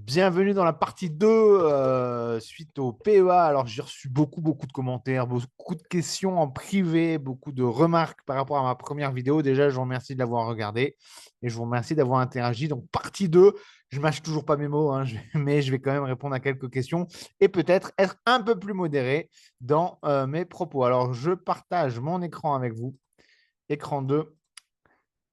Bienvenue dans la partie 2 suite au PEA. Alors, j'ai reçu beaucoup de commentaires, beaucoup de questions en privé, beaucoup de remarques par rapport à ma première vidéo. Déjà, je vous remercie de l'avoir regardé et je vous remercie d'avoir interagi. Donc, partie 2, je mâche toujours pas mes mots, hein, mais je vais quand même répondre à quelques questions et peut-être être un peu plus modéré dans mes propos. Alors, je partage mon écran avec vous. Écran 2.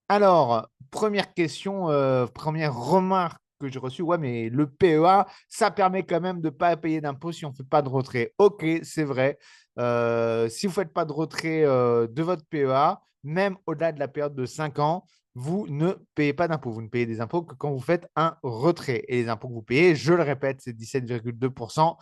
Alors, première question, première remarque que j'ai reçue. Ouais, mais le PEA, ça permet quand même de ne pas payer d'impôts si on ne fait pas de retrait. Ok, c'est vrai. Si vous ne faites pas de retrait de votre PEA, même au-delà de la période de 5 ans, vous ne payez pas d'impôts. Vous ne payez des impôts que quand vous faites un retrait. Et les impôts que vous payez, je le répète, c'est 17,2%.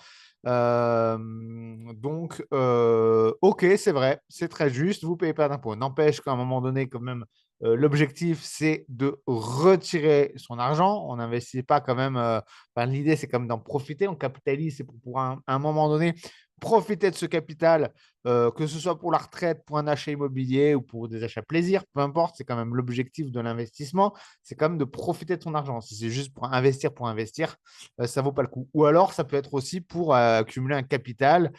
Ok, c'est vrai, c'est très juste, vous ne payez pas d'impôts. N'empêche qu'à un moment donné, quand même, l'objectif, c'est de retirer son argent. On n'investit pas quand même. L'idée, c'est comme d'en profiter. On capitalise, c'est pour un moment donné profiter de ce capital, que ce soit pour la retraite, pour un achat immobilier ou pour des achats plaisir, peu importe. C'est quand même l'objectif de l'investissement. C'est quand même de profiter de son argent. Si c'est juste pour investir, ça ne vaut pas le coup. Ou alors, ça peut être aussi pour accumuler un capital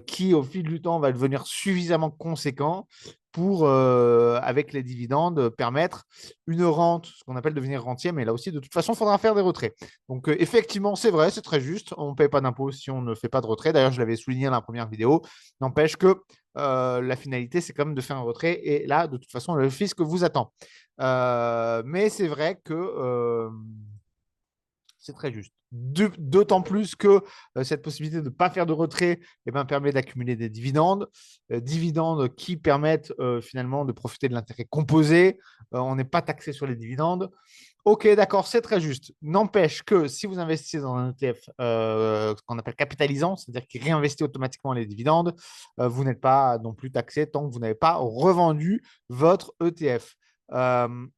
qui, au fil du temps, va devenir suffisamment conséquent pour, avec les dividendes, permettre une rente, ce qu'on appelle devenir rentier, mais là aussi, de toute façon, il faudra faire des retraits. Donc, effectivement, c'est vrai, c'est très juste. On ne paye pas d'impôts si on ne fait pas de retrait. D'ailleurs, je l'avais souligné dans la première vidéo. N'empêche que la finalité, c'est quand même de faire un retrait. Et là, de toute façon, le fisc vous attend. Mais c'est vrai que c'est très juste. D'autant plus que cette possibilité de ne pas faire de retrait permet d'accumuler des dividendes, dividendes qui permettent finalement de profiter de l'intérêt composé. On n'est pas taxé sur les dividendes. Ok, d'accord, c'est très juste. N'empêche que si vous investissez dans un ETF, ce qu'on appelle capitalisant, c'est-à-dire qui réinvestit automatiquement les dividendes, vous n'êtes pas non plus taxé tant que vous n'avez pas revendu votre ETF.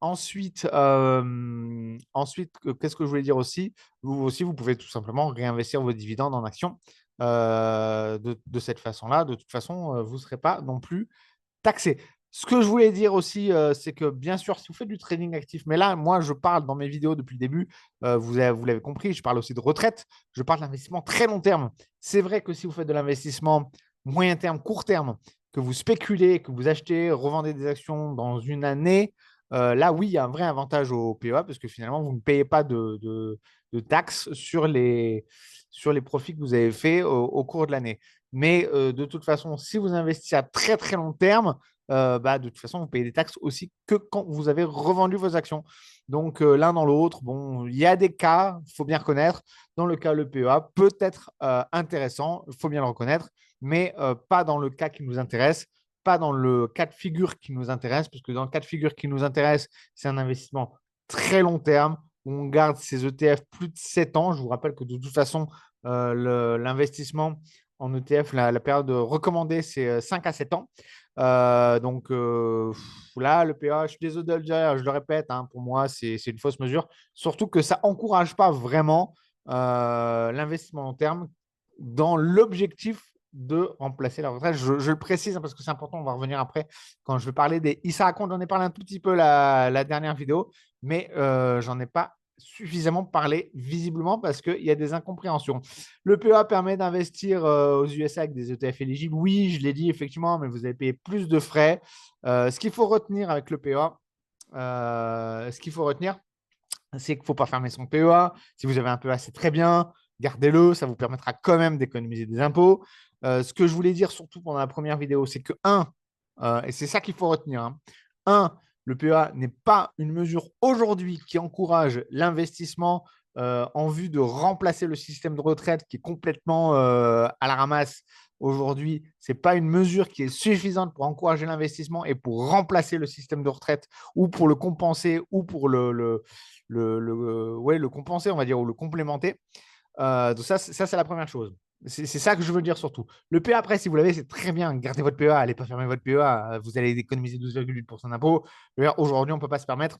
Ensuite, qu'est-ce que je voulais dire aussi? Vous aussi, vous pouvez tout simplement réinvestir vos dividendes en actions de cette façon-là. De toute façon, vous ne serez pas non plus taxé. Ce que je voulais dire aussi, c'est que bien sûr, si vous faites du trading actif, mais là, moi, je parle dans mes vidéos depuis le début, vous l'avez compris, je parle aussi de retraite, je parle d'investissement très long terme. C'est vrai que si vous faites de l'investissement moyen terme, court terme, que vous spéculez, que vous achetez, revendez des actions dans une année, là, oui, il y a un vrai avantage au PEA parce que finalement, vous ne payez pas de taxes sur les profits que vous avez faits au cours de l'année. Mais de toute façon, si vous investissez à très très long terme, de toute façon, vous payez des taxes aussi que quand vous avez revendu vos actions. Donc, l'un dans l'autre, bon, il y a des cas, il faut bien reconnaître. Dans le cas, le PEA peut être intéressant, il faut bien le reconnaître, mais pas dans le cas qui nous intéresse, pas dans le cas de figure qui nous intéresse, parce que dans le cas de figure qui nous intéresse, c'est un investissement très long terme où on garde ces ETF plus de 7 ans. Je vous rappelle que de toute façon, l'investissement en ETF, la période recommandée, c'est 5 à 7 ans. Là, le PA, je suis désolé de le dire, je le répète, hein, pour moi, c'est une fausse mesure. Surtout que ça n'encourage pas vraiment l'investissement long terme dans l'objectif de remplacer la retraite. Je le précise hein, parce que c'est important, on va revenir après quand je vais parler des ISA à compte. J'en ai parlé un tout petit peu la dernière vidéo, mais j'en ai pas suffisamment parlé visiblement parce qu'il y a des incompréhensions. Le PEA permet d'investir aux USA avec des ETF éligibles. Oui, je l'ai dit effectivement, mais vous allez payer plus de frais. Ce qu'il faut retenir avec le PEA, c'est qu'il ne faut pas fermer son PEA. Si vous avez un PEA, c'est très bien. Gardez-le, ça vous permettra quand même d'économiser des impôts. Ce que je voulais dire surtout pendant la première vidéo, c'est que, et c'est ça qu'il faut retenir, hein, le PEA n'est pas une mesure aujourd'hui qui encourage l'investissement en vue de remplacer le système de retraite qui est complètement à la ramasse aujourd'hui. Ce n'est pas une mesure qui est suffisante pour encourager l'investissement et pour remplacer le système de retraite ou pour le compenser ou pour le compenser, on va dire, ou le complémenter. Donc ça c'est la première chose. C'est ça que je veux dire surtout. Le PEA, après, si vous l'avez, c'est très bien. Gardez votre PEA, allez pas fermer votre PEA. Vous allez économiser 12,8% d'impôts. Aujourd'hui, on ne peut pas se permettre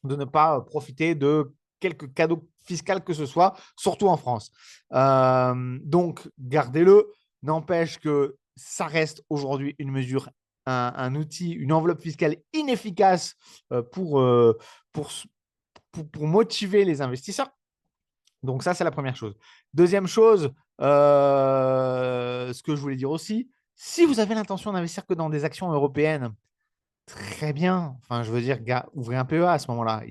de ne pas profiter de quelques cadeaux fiscaux que ce soit, surtout en France. Donc, gardez-le. N'empêche que ça reste aujourd'hui une mesure, un outil, une enveloppe fiscale inefficace pour motiver les investisseurs. Donc ça, c'est la première chose. Deuxième chose, ce que je voulais dire aussi, si vous avez l'intention d'investir que dans des actions européennes, très bien. Enfin, je veux dire, gars, ouvrez un PEA à ce moment-là.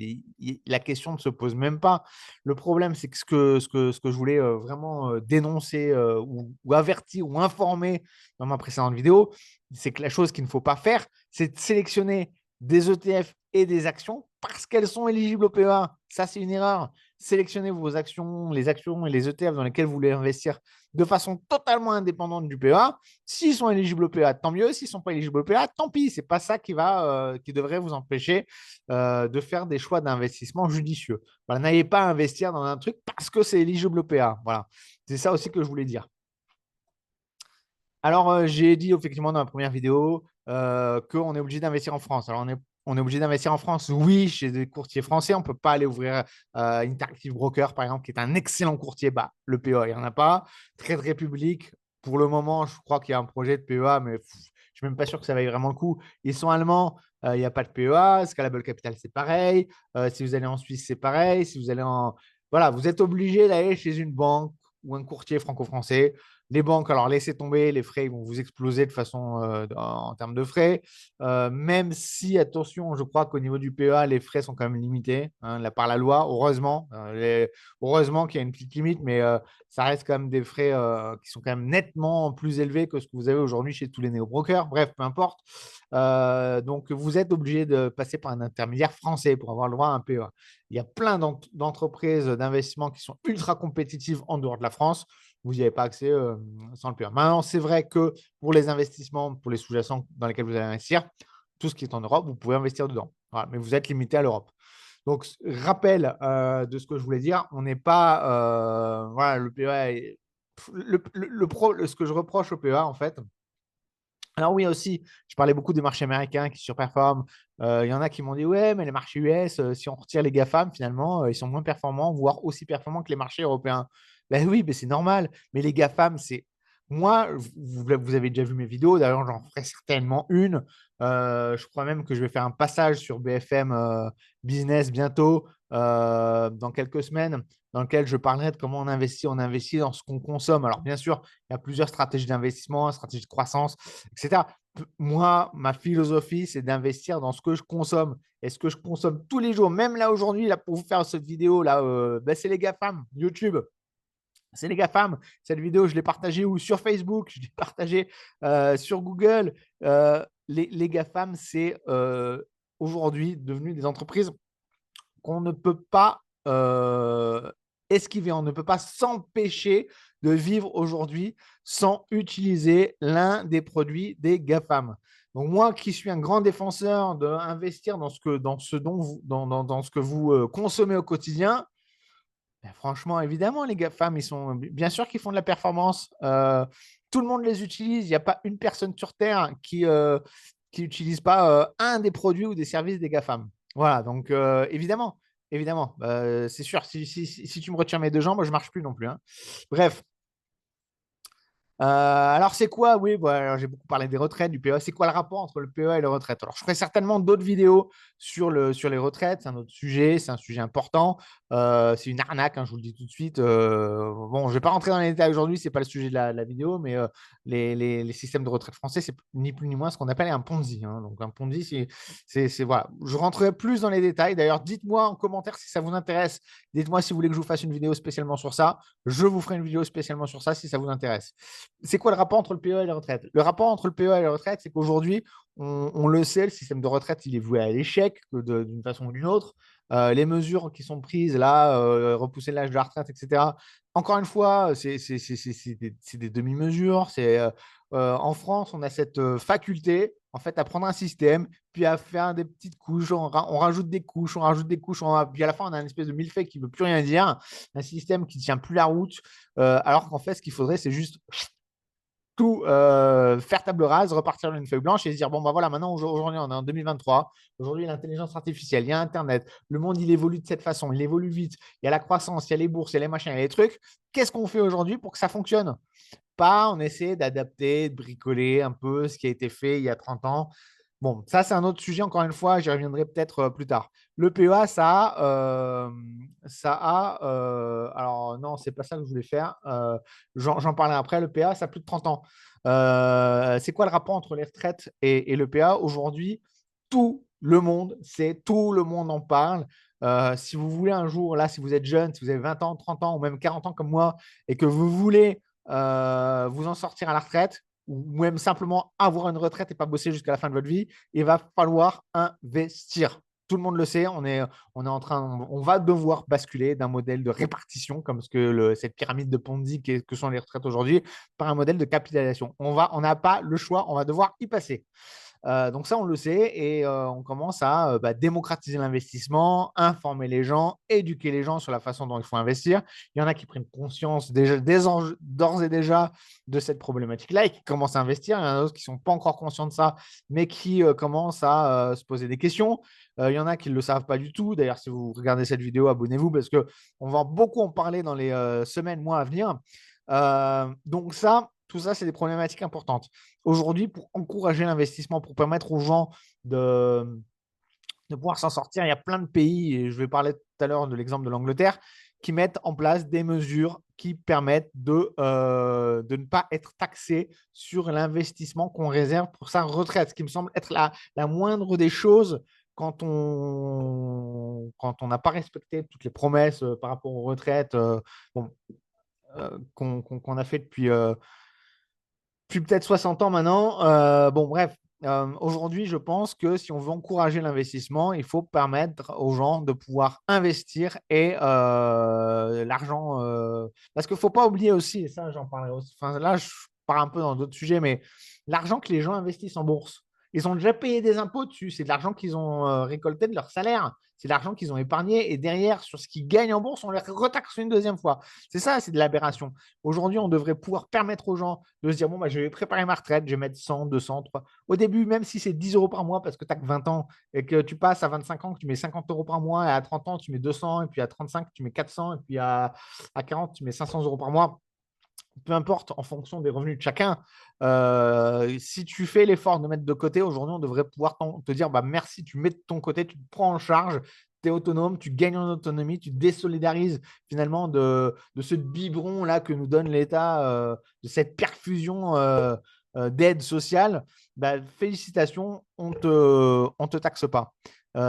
La question ne se pose même pas. Le problème, c'est que ce que je voulais vraiment dénoncer ou avertir ou informer dans ma précédente vidéo, c'est que la chose qu'il ne faut pas faire, c'est de sélectionner des ETF et des actions parce qu'elles sont éligibles au PEA. Ça, c'est une erreur. Sélectionnez vos actions, les actions et les ETF dans lesquels vous voulez investir de façon totalement indépendante du PEA. S'ils sont éligibles au PA, tant mieux. S'ils ne sont pas éligibles au PA, tant pis. Ce n'est pas ça qui devrait vous empêcher de faire des choix d'investissement judicieux. Voilà, n'allez pas investir dans un truc parce que c'est éligible au PA. Voilà. C'est ça aussi que je voulais dire. Alors, j'ai dit effectivement dans la première vidéo qu'on est obligé d'investir en France. Alors, on est obligé d'investir en France, oui, chez des courtiers français. On ne peut pas aller ouvrir Interactive Broker, par exemple, qui est un excellent courtier. Bah, le PEA, il n'y en a pas. Trade Republic, pour le moment, je crois qu'il y a un projet de PEA, mais je ne suis même pas sûr que ça vaille vraiment le coup. Ils sont allemands, il n'y a pas de PEA. Scalable Capital, c'est pareil. Si vous allez en Suisse, c'est pareil. Si vous allez en. Voilà, vous êtes obligé d'aller chez une banque ou un courtier franco-français. Les banques, alors laissez tomber, les frais ils vont vous exploser de façon en termes de frais. Même si, attention, je crois qu'au niveau du PEA, les frais sont quand même limités là, par la loi, heureusement. Heureusement qu'il y a une petite limite, mais ça reste quand même des frais qui sont quand même nettement plus élevés que ce que vous avez aujourd'hui chez tous les néo-brokers. Bref, peu importe. Donc, vous êtes obligé de passer par un intermédiaire français pour avoir le droit à un PEA. Il y a plein d'entreprises d'investissement qui sont ultra compétitives en dehors de la France. Vous n'y avez pas accès sans le PEA. Maintenant, c'est vrai que pour les investissements, pour les sous-jacents dans lesquels vous allez investir, tout ce qui est en Europe, vous pouvez investir dedans. Voilà, mais vous êtes limité à l'Europe. Donc, rappel de ce que je voulais dire, on n'est pas. Voilà, le PEA est. Ce que je reproche au PEA, en fait, alors oui aussi, je parlais beaucoup des marchés américains qui surperforment. Il y en a qui m'ont dit, ouais, mais les marchés US, si on retire les GAFAM, finalement, ils sont moins performants, voire aussi performants que les marchés européens. Ben oui, mais c'est normal. Mais les GAFAM, c'est. Moi, vous avez déjà vu mes vidéos, d'ailleurs, j'en ferai certainement une. Je crois même que je vais faire un passage sur BFM Business bientôt, dans quelques semaines, dans lequel je parlerai de comment on investit dans ce qu'on consomme. Alors, bien sûr, il y a plusieurs stratégies d'investissement, stratégies de croissance, etc. Moi, ma philosophie, c'est d'investir dans ce que je consomme. Et ce que je consomme tous les jours, même là aujourd'hui, là, pour vous faire cette vidéo, là, c'est les GAFAM, YouTube. C'est les GAFAM. Cette vidéo, je l'ai partagée où sur Facebook, je l'ai partagée sur Google. Les GAFAM, c'est aujourd'hui devenu des entreprises qu'on ne peut pas esquiver, on ne peut pas s'empêcher de vivre aujourd'hui sans utiliser l'un des produits des GAFAM. Donc moi qui suis un grand défenseur d'investir dans ce que vous consommez au quotidien, ben franchement, évidemment, les GAFAM, ils sont bien sûr qu'ils font de la performance. Tout le monde les utilise. Il n'y a pas une personne sur Terre qui n'utilise pas un des produits ou des services des GAFAM. Voilà, donc évidemment, évidemment, c'est sûr. Si tu me retires mes deux jambes, je ne marche plus non plus. Hein. Bref, alors, c'est quoi? Oui, voilà, j'ai beaucoup parlé des retraites, du PEA. C'est quoi le rapport entre le PEA et les retraites? Alors, je ferai certainement d'autres vidéos sur les retraites. C'est un autre sujet, c'est un sujet important. C'est une arnaque, hein, je vous le dis tout de suite. Bon, je ne vais pas rentrer dans les détails aujourd'hui, ce n'est pas le sujet de la vidéo, mais les systèmes de retraite français, c'est ni plus ni moins ce qu'on appelle un Ponzi. Hein. Donc, un Ponzi, voilà. Je rentrerai plus dans les détails. D'ailleurs, dites-moi en commentaire si ça vous intéresse. Dites-moi si vous voulez que je vous fasse une vidéo spécialement sur ça. Je vous ferai une vidéo spécialement sur ça si ça vous intéresse. C'est quoi le rapport entre le PEA et la retraite? Le rapport entre le PEA et la retraite, c'est qu'aujourd'hui, on le sait, le système de retraite, il est voué à l'échec d'une façon ou d'une autre. Les mesures qui sont prises là, repousser l'âge de la retraite, etc. Encore une fois, c'est des demi-mesures. En France, on a cette faculté en fait à prendre un système, puis à faire des petites couches, on rajoute des couches, on rajoute des couches, puis à la fin, on a une espèce de millefeuille qui ne veut plus rien dire, un système qui ne tient plus la route, alors qu'en fait, ce qu'il faudrait, c'est juste tout faire table rase, repartir d'une feuille blanche et se dire bon, bah voilà, maintenant, aujourd'hui, on est en 2023. Aujourd'hui, l'intelligence artificielle, il y a Internet, le monde, il évolue de cette façon, il évolue vite, il y a la croissance, il y a les bourses, il y a les machins, il y a les trucs. Qu'est-ce qu'on fait aujourd'hui pour que ça fonctionne? Pas on essaie d'adapter, de bricoler un peu ce qui a été fait il y a 30 ans. Bon, ça, c'est un autre sujet, encore une fois, j'y reviendrai peut-être plus tard. Le PEA, alors non, c'est pas ça que je voulais faire. J'en parlerai après. Le PA, ça a plus de 30 ans. C'est quoi le rapport entre les retraites et le PA? Aujourd'hui, tout le monde en parle. Si vous voulez un jour, là, si vous êtes jeune, si vous avez 20 ans, 30 ans ou même 40 ans comme moi et que vous voulez vous en sortir à la retraite ou même simplement avoir une retraite et pas bosser jusqu'à la fin de votre vie, il va falloir investir. Tout le monde le sait, on va devoir basculer d'un modèle de répartition, comme cette pyramide de Ponzi que sont les retraites aujourd'hui, par un modèle de capitalisation. On n'a pas le choix, on va devoir y passer. Donc ça, on le sait et on commence à démocratiser l'investissement, informer les gens, éduquer les gens sur la façon dont il faut investir. Il y en a qui prennent conscience d'ores et déjà de cette problématique-là et qui commencent à investir. Il y en a d'autres qui ne sont pas encore conscients de ça, mais qui commencent à se poser des questions. Il y en a qui ne le savent pas du tout. D'ailleurs, si vous regardez cette vidéo, abonnez-vous parce qu'on va beaucoup en parler dans les semaines, mois à venir. Donc ça, tout ça, c'est des problématiques importantes. Aujourd'hui, pour encourager l'investissement, pour permettre aux gens de, de pouvoir s'en sortir, il y a plein de pays, et je vais parler tout à l'heure de l'exemple de l'Angleterre, qui mettent en place des mesures qui permettent de ne pas être taxé sur l'investissement qu'on réserve pour sa retraite, ce qui me semble être la moindre des choses quand on n'a pas respecté toutes les promesses par rapport aux retraites bon, qu'on a fait depuis peut-être 60 ans maintenant. Bon, bref, aujourd'hui, je pense que si on veut encourager l'investissement, il faut permettre aux gens de pouvoir investir et l'argent. Parce qu'il ne faut pas oublier aussi, et ça, j'en parlerai aussi. Enfin, là, je pars un peu dans d'autres sujets, mais l'argent que les gens investissent en bourse, ils ont déjà payé des impôts dessus. C'est de l'argent qu'ils ont récolté de leur salaire. C'est de l'argent qu'ils ont épargné. Et derrière, sur ce qu'ils gagnent en bourse, on les retaxe une deuxième fois. C'est ça, c'est de l'aberration. Aujourd'hui, on devrait pouvoir permettre aux gens de se dire, bon, je vais préparer ma retraite, je vais mettre 100, 200, 3. Au début, même si c'est 10 euros par mois parce que tu n'as que 20 ans et que tu passes à 25 ans, que tu mets 50 euros par mois, et à 30 ans, tu mets 200, et puis à 35, tu mets 400, et puis à 40, tu mets 500 euros par mois. Peu importe, en fonction des revenus de chacun, si tu fais l'effort de mettre de côté, aujourd'hui, on devrait pouvoir te dire merci, tu mets de ton côté, tu te prends en charge, tu es autonome, tu gagnes en autonomie, tu te désolidarises finalement de ce biberon-là que nous donne l'État, de cette perfusion d'aide sociale. Félicitations, on te taxe pas.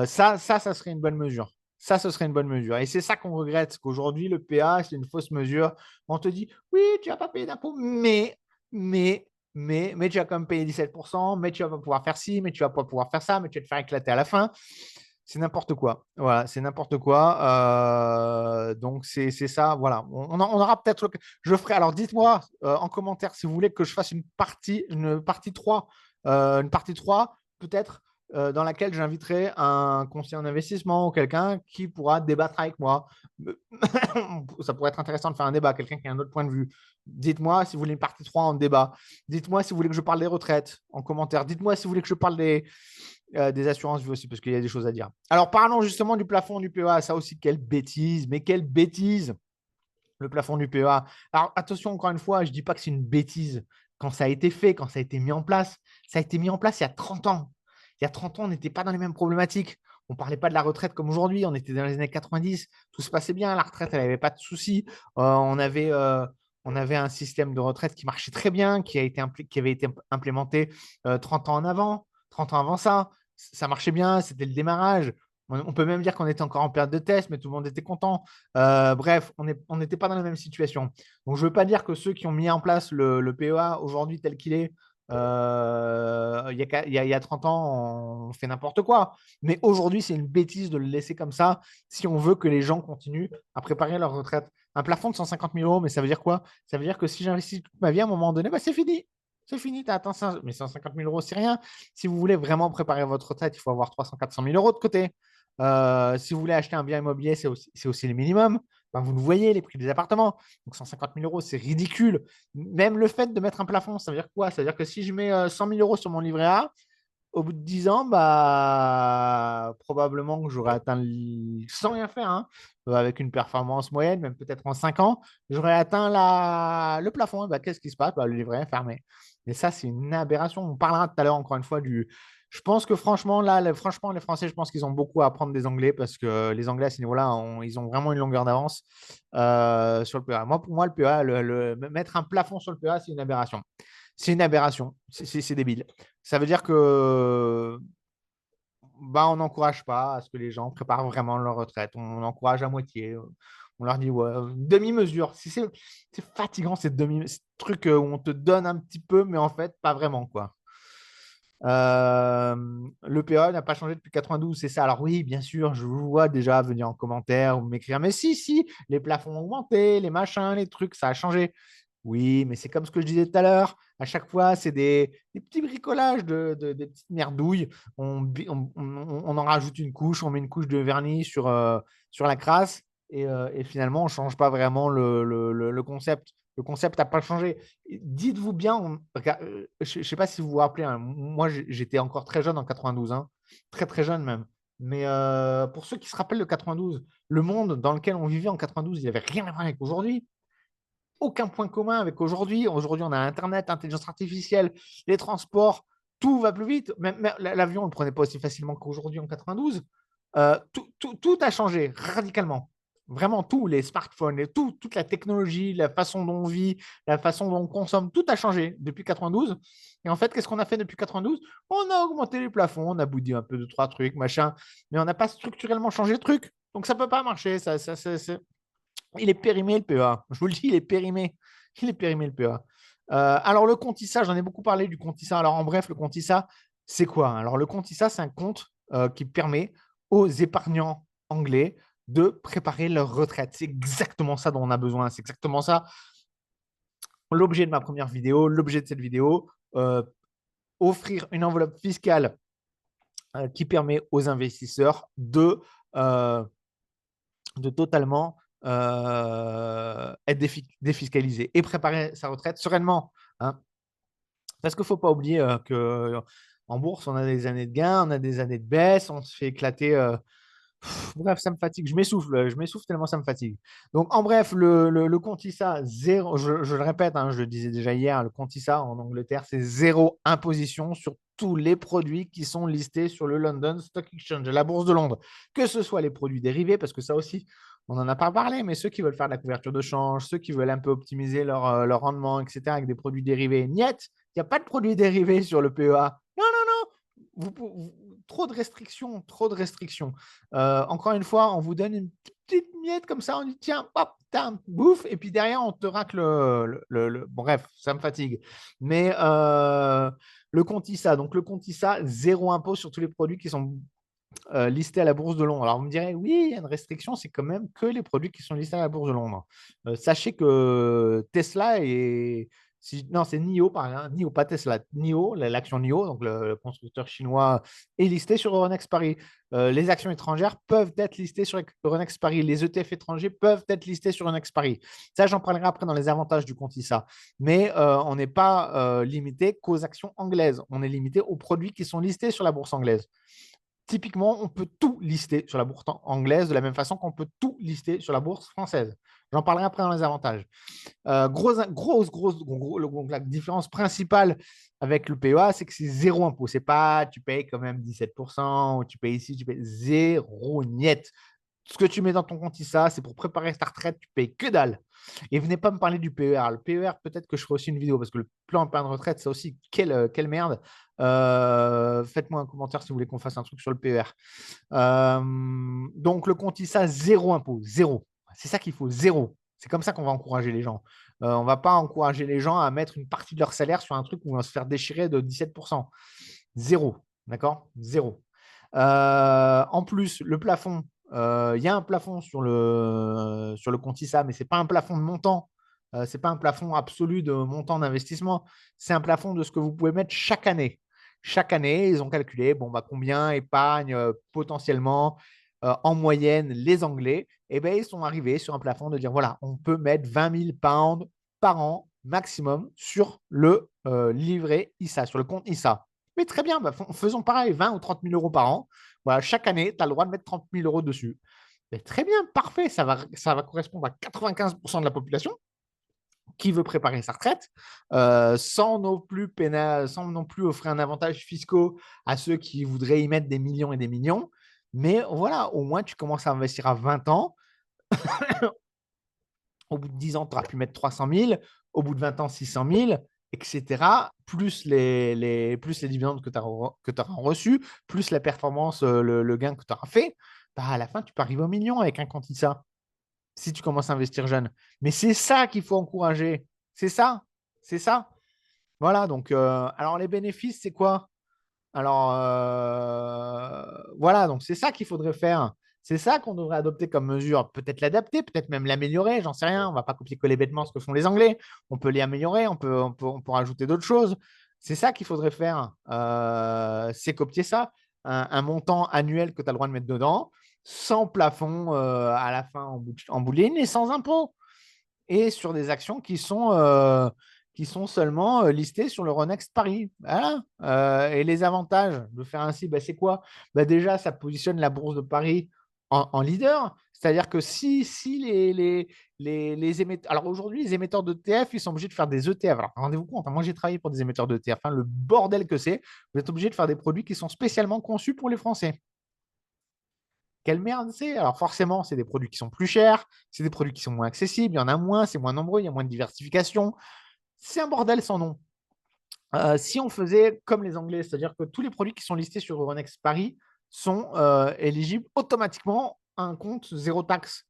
Ça serait une bonne mesure. Ça, ce serait une bonne mesure. Et c'est ça qu'on regrette, qu'aujourd'hui, le PA, c'est une fausse mesure. On te dit, oui, tu vas pas payer d'impôts, mais tu vas quand même payer 17%, mais tu vas pas pouvoir faire ci, mais tu vas pas pouvoir faire ça, mais tu vas te faire éclater à la fin. C'est n'importe quoi. Voilà, c'est n'importe quoi. Donc, c'est ça. Voilà. On aura peut-être. Je ferai. Alors, dites-moi en commentaire si vous voulez que je fasse une partie 3. Une partie 3, peut-être, dans laquelle j'inviterai un conseiller en investissement ou quelqu'un qui pourra débattre avec moi. Ça pourrait être intéressant de faire un débat, quelqu'un qui a un autre point de vue. Dites-moi si vous voulez une partie 3 en débat. Dites-moi si vous voulez que je parle des retraites en commentaire. Dites-moi si vous voulez que je parle des assurances vie aussi, parce qu'il y a des choses à dire. Alors, parlons justement du plafond du PEA. Ça aussi, quelle bêtise. Mais quelle bêtise, le plafond du PEA. Alors, attention, encore une fois, je ne dis pas que c'est une bêtise. Quand ça a été fait, quand ça a été mis en place, ça a été mis en place il y a 30 ans. Il y a 30 ans, on n'était pas dans les mêmes problématiques. On ne parlait pas de la retraite comme aujourd'hui. On était dans les années 90. Tout se passait bien. La retraite, elle n'avait pas de soucis. On avait un système de retraite qui marchait très bien, qui avait été implémenté 30 ans en avant, 30 ans avant ça. Ça marchait bien. C'était le démarrage. On peut même dire qu'on était encore en période de test, mais tout le monde était content. Bref, on n'était pas dans la même situation. Donc, je ne veux pas dire que ceux qui ont mis en place le PEA aujourd'hui tel qu'il est, il y a 30 ans, on fait n'importe quoi. Mais aujourd'hui, c'est une bêtise de le laisser comme ça si on veut que les gens continuent à préparer leur retraite. Un plafond de 150 000 euros, mais ça veut dire quoi? Ça veut dire que si j'investis toute ma vie, à un moment donné, c'est fini. C'est fini, tu as atteint ça. Mais 150 000 euros, c'est rien. Si vous voulez vraiment préparer votre retraite, il faut avoir 300 400 000 euros de côté. Si vous voulez acheter un bien immobilier, c'est aussi le minimum. Vous le voyez, les prix des appartements. Donc 150 000 euros, c'est ridicule. Même le fait de mettre un plafond, ça veut dire quoi? Ça veut dire que si je mets 100 000 euros sur mon livret A, au bout de 10 ans, probablement que j'aurais atteint, sans rien faire, hein, avec une performance moyenne, même peut-être en 5 ans, j'aurais atteint le plafond. Qu'est-ce qui se passe? Le livret est fermé. Et ça, c'est une aberration. On parlera tout à l'heure, encore une fois, Je pense que franchement, là, franchement, les Français, je pense qu'ils ont beaucoup à apprendre des Anglais parce que les Anglais à ce niveau-là, ils ont vraiment une longueur d'avance sur le PEA. Moi, pour moi, le PEA, mettre un plafond sur le PEA, c'est une aberration. C'est une aberration. C'est débile. Ça veut dire que bah, on n'encourage pas à ce que les gens préparent vraiment leur retraite. On encourage à moitié. On leur dit, ouais, demi-mesure. C'est fatigant, ce truc où on te donne un petit peu, mais en fait, pas vraiment, quoi. Le PA n'a pas changé depuis 92, c'est ça. Alors oui, bien sûr, je vous vois déjà venir en commentaire ou m'écrire, mais si, les plafonds ont augmenté, les machins, les trucs, ça a changé. Oui, mais c'est comme ce que je disais tout à l'heure. À chaque fois, c'est des petits bricolages, des petites merdouilles. On en rajoute une couche, on met une couche de vernis sur la crasse et finalement, on ne change pas vraiment le concept. Le concept n'a pas changé. Dites-vous bien, je ne sais pas si vous vous rappelez, hein, moi j'étais encore très jeune en 92, hein, très très jeune même. Mais pour ceux qui se rappellent de 92, le monde dans lequel on vivait en 92, il n'y avait rien à voir avec aujourd'hui. Aucun point commun avec aujourd'hui. Aujourd'hui, on a Internet, intelligence artificielle, les transports, tout va plus vite. Même l'avion, on ne le prenait pas aussi facilement qu'aujourd'hui en 92. Tout a changé radicalement. Vraiment tout, les smartphones, toute la technologie, la façon dont on vit, la façon dont on consomme, tout a changé depuis 92. Et en fait, qu'est-ce qu'on a fait depuis 92? On a augmenté les plafonds, on a boudé un peu de trois trucs, machin, mais on n'a pas structurellement changé le truc. Donc ça ne peut pas marcher. Il est périmé le PEA. Je vous le dis, il est périmé. Il est périmé le PEA. Alors le compte ISA, j'en ai beaucoup parlé du compte ISA. Alors en bref, le compte ISA, c'est quoi? Alors le compte ISA, c'est un compte qui permet aux épargnants anglais de préparer leur retraite. C'est exactement ça dont on a besoin. C'est exactement ça l'objet de ma première vidéo, l'objet de cette vidéo. Offrir une enveloppe fiscale qui permet aux investisseurs de totalement être défiscalisé et préparer sa retraite sereinement. Hein. Parce qu'il ne faut pas oublier qu'en bourse, on a des années de gains, on a des années de baisse, on se fait éclater. Bref, ça me fatigue. Je m'essouffle tellement ça me fatigue. Donc, en bref, le compte ISA, zéro, je le répète, hein, je le disais déjà hier, le compte ISA en Angleterre, c'est zéro imposition sur tous les produits qui sont listés sur le London Stock Exchange, la bourse de Londres. Que ce soit les produits dérivés, parce que ça aussi, on n'en a pas parlé, mais ceux qui veulent faire de la couverture de change, ceux qui veulent un peu optimiser leur rendement, etc., avec des produits dérivés, niet, il n'y a pas de produits dérivés sur le PEA. Non, non, non. Trop de restrictions, trop de restrictions. Encore une fois, on vous donne une petite miette comme ça, on dit tiens, hop, bouffe, et puis derrière, on te racle bref, ça me fatigue. Mais le compte ISA, donc le compte ISA, zéro impôt sur tous les produits qui sont listés à la Bourse de Londres. Alors, vous me direz, oui, il y a une restriction, c'est quand même que les produits qui sont listés à la Bourse de Londres. Sachez que Tesla est. Non, c'est NIO, par exemple. NIO, pas Tesla. NIO, l'action NIO, donc le constructeur chinois, est listé sur Euronext Paris. Les actions étrangères peuvent être listées sur Euronext Paris. Les ETF étrangers peuvent être listés sur Euronext Paris. Ça, j'en parlerai après dans les avantages du compte ISA. Mais on n'est pas limité qu'aux actions anglaises. On est limité aux produits qui sont listés sur la bourse anglaise. Typiquement, on peut tout lister sur la bourse anglaise de la même façon qu'on peut tout lister sur la bourse française. J'en parlerai après dans les avantages. La différence principale avec le PEA, c'est que c'est zéro impôt. C'est pas, tu payes quand même 17%, ou tu payes ici, tu payes zéro niet. Ce que tu mets dans ton compte ISA, c'est pour préparer ta retraite, tu payes que dalle. Et venez pas me parler du PER. Le PER, peut-être que je ferai aussi une vidéo parce que le plan épargne retraite, c'est aussi quelle merde. Faites-moi un commentaire si vous voulez qu'on fasse un truc sur le PER. Donc, le compte ISA, zéro impôt, zéro. C'est ça qu'il faut, zéro. C'est comme ça qu'on va encourager les gens. On ne va pas encourager les gens à mettre une partie de leur salaire sur un truc où on va se faire déchirer de 17%. Zéro. D'accord? Zéro. En plus, le plafond, il y a un plafond sur le compte ISA, mais ce n'est pas un plafond de montant. Ce n'est pas un plafond absolu de montant d'investissement. C'est un plafond de ce que vous pouvez mettre chaque année. Chaque année, ils ont calculé combien épargnent potentiellement en moyenne les Anglais. Et ben, ils sont arrivés sur un plafond de dire voilà, on peut mettre 20 000 pounds par an maximum sur le livret ISA, sur le compte ISA. Mais très bien, faisons pareil, 20 ou 30 000 euros par an. Voilà, chaque année, tu as le droit de mettre 30 000 euros dessus. Mais très bien, parfait, ça va correspondre à 95% de la population. qui veut préparer sa retraite, sans non plus sans non plus offrir un avantage fiscaux à ceux qui voudraient y mettre des millions et des millions. Mais voilà, au moins, tu commences à investir à 20 ans. Au bout de 10 ans, tu auras pu mettre 300 000. Au bout de 20 ans, 600 000, etc. Plus plus les dividendes que tu auras reçus, plus la performance, le gain que tu auras fait. Bah, à la fin, tu peux arriver au million avec un quanti ça si tu commences à investir jeune. Mais c'est ça qu'il faut encourager. C'est ça. C'est ça. Voilà. Donc, alors, les bénéfices, c'est quoi? Alors, voilà. Donc, c'est ça qu'il faudrait faire. C'est ça qu'on devrait adopter comme mesure. Peut-être l'adapter, peut-être même l'améliorer. J'en sais rien. On ne va pas copier-coller bêtement ce que font les Anglais. On peut les améliorer. On peut rajouter d'autres choses. C'est ça qu'il faudrait faire. C'est copier ça. Un montant annuel que tu as le droit de mettre dedans, sans plafond à la fin en bout de ligne et sans impôt. Et sur des actions qui sont seulement listées sur le Euronext Paris. Voilà. Et les avantages de faire ainsi, bah, c'est quoi? Bah, déjà, ça positionne la bourse de Paris en leader. C'est-à-dire que si les émetteurs. Alors aujourd'hui, les émetteurs d'ETF, ils sont obligés de faire des ETF. Alors rendez-vous compte, hein, moi j'ai travaillé pour des émetteurs d'ETF. Le bordel que c'est, vous êtes obligé de faire des produits qui sont spécialement conçus pour les Français. Quelle merde c'est? Alors forcément, c'est des produits qui sont plus chers, c'est des produits qui sont moins accessibles, il y en a moins, c'est moins nombreux, il y a moins de diversification. C'est un bordel sans nom. Si on faisait comme les Anglais, c'est-à-dire que tous les produits qui sont listés sur Euronext Paris sont éligibles automatiquement à un compte zéro taxe.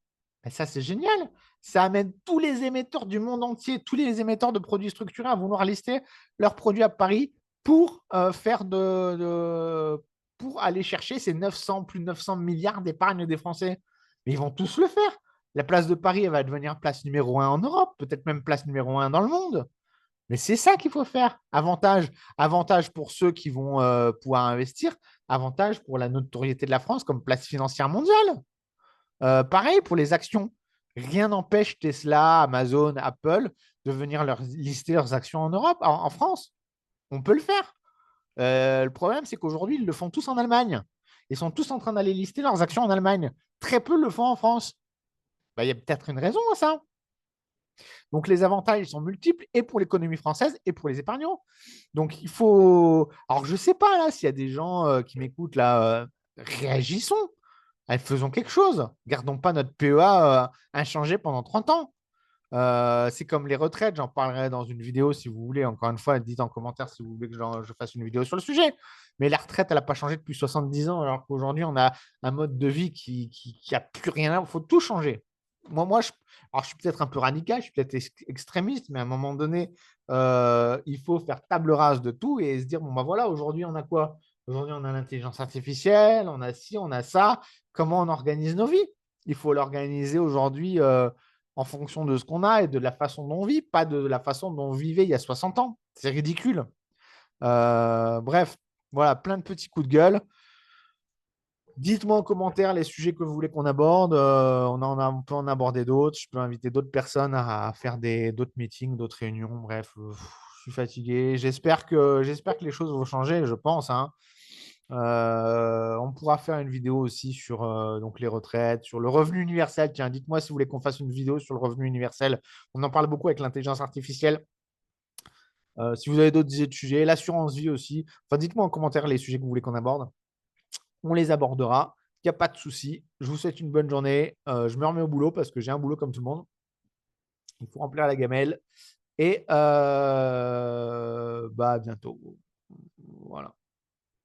Et ça, c'est génial. Ça amène tous les émetteurs du monde entier, tous les émetteurs de produits structurés à vouloir lister leurs produits à Paris pour pour aller chercher ces 900, plus de 900 milliards d'épargne des Français. Mais ils vont tous le faire. La place de Paris, elle va devenir place numéro un en Europe, peut-être même place numéro un dans le monde. Mais c'est ça qu'il faut faire. Avantage pour ceux qui vont pouvoir investir, avantage pour la notoriété de la France comme place financière mondiale. Pareil pour les actions. Rien n'empêche Tesla, Amazon, Apple de venir lister leurs actions en Europe, en France. On peut le faire. Le problème, c'est qu'aujourd'hui, ils le font tous en Allemagne. Ils sont tous en train d'aller lister leurs actions en Allemagne. Très peu le font en France. Bah, il y a peut-être une raison à ça. Donc, les avantages ils sont multiples et pour l'économie française et pour les épargnants. Donc, il faut. Alors, je ne sais pas là s'il y a des gens qui m'écoutent là, réagissons. Faisons quelque chose. Gardons pas notre PEA inchangé pendant 30 ans. C'est comme les retraites, j'en parlerai dans une vidéo si vous voulez. Encore une fois, dites en commentaire si vous voulez que je fasse une vidéo sur le sujet. Mais la retraite, elle n'a pas changé depuis 70 ans, alors qu'aujourd'hui, on a un mode de vie qui a plus rien à voir. Il faut tout changer. Moi alors, je suis peut-être un peu radical, je suis peut-être extrémiste, mais à un moment donné, il faut faire table rase de tout et se dire, bon, bah voilà, aujourd'hui, on a quoi? Aujourd'hui, on a l'intelligence artificielle, on a ci, on a ça. Comment on organise nos vies? Il faut l'organiser aujourd'hui en fonction de ce qu'on a et de la façon dont on vit, pas de la façon dont on vivait il y a 60 ans. C'est ridicule. Bref, voilà, plein de petits coups de gueule. Dites-moi en commentaire les sujets que vous voulez qu'on aborde. On peut en aborder d'autres. Je peux inviter d'autres personnes à faire d'autres meetings, d'autres réunions. Bref, je suis fatigué. J'espère que les choses vont changer, je pense, hein. On pourra faire une vidéo aussi sur donc les retraites, sur le revenu universel. Tiens, dites-moi si vous voulez qu'on fasse une vidéo sur le revenu universel. On en parle beaucoup avec l'intelligence artificielle. Si vous avez d'autres sujets, l'assurance vie aussi. Enfin, dites-moi en commentaire les sujets que vous voulez qu'on aborde. On les abordera. Il n'y a pas de souci. Je vous souhaite une bonne journée. Je me remets au boulot parce que j'ai un boulot comme tout le monde. Il faut remplir la gamelle. Et bah, à bientôt. Voilà.